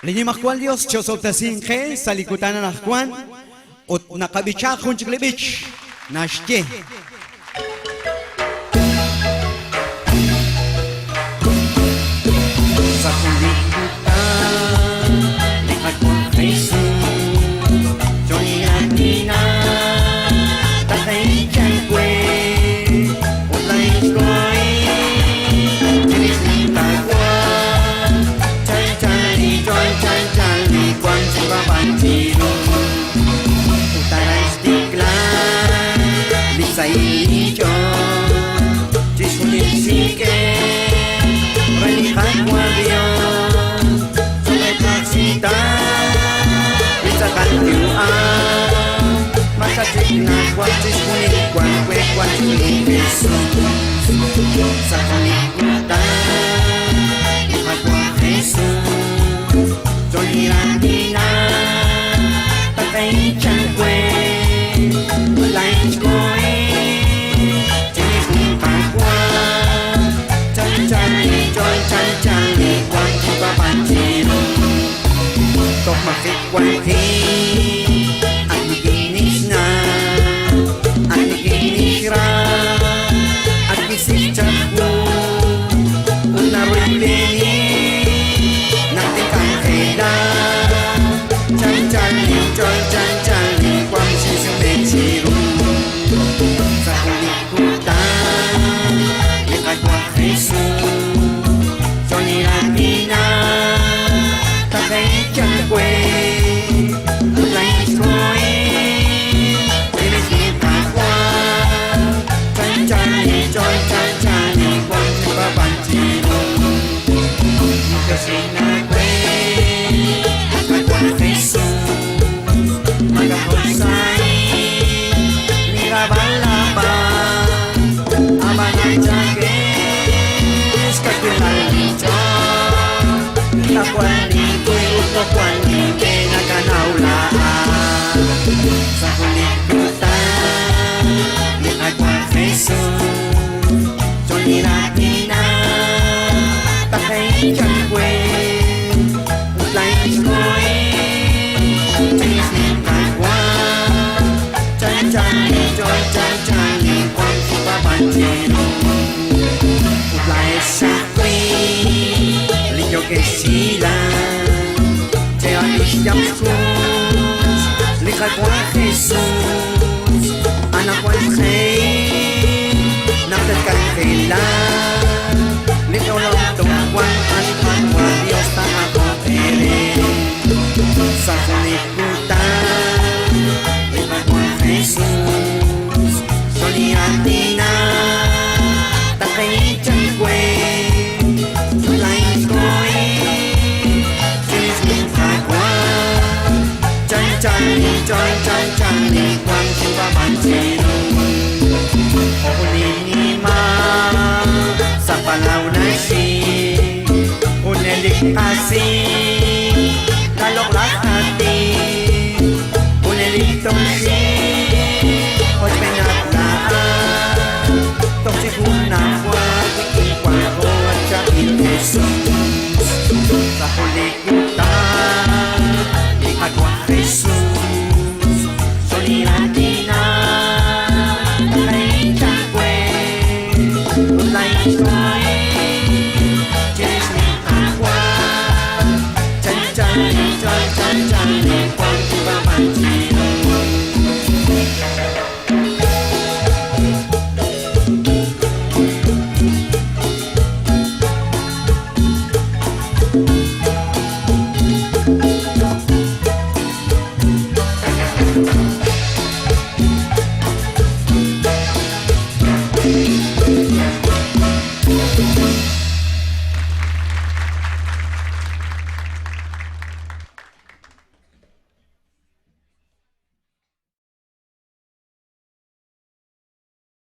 Linimakwal Diyos, Diyos of Tasingke, sa likutan na nakwan, at nakabitsa kung chiklibich, nashke. Sa kulikutan, likat mo Jesus, Johnny Atina, tatay dyan kwe, ulay koy, chinikitagwa, chan-chani, joy-chan-chani, kwan si babantiro, utaray stiklan, lisay ijo, chiskulinsike, relikat mo avion, sumay paksita, Kanyuan, masasik na kwan siskunin kwan kwe kwan sikunin Jesus sa kalikutan ipagwa Jesus Johnny na patay chan kwe light koe tinig pagwa chan chan joy chan chan kwan ipapanjiro tok makik kwan sa kulikutan liagwa Jesus Johnny Latina takay chan kwe ulay koe tinis ni kagwa chan chan joy chan chan kwan si babanjiro ulay sa kwe liyo que sila Teo likat mo Jesus, anak ko ay nakatagkailan.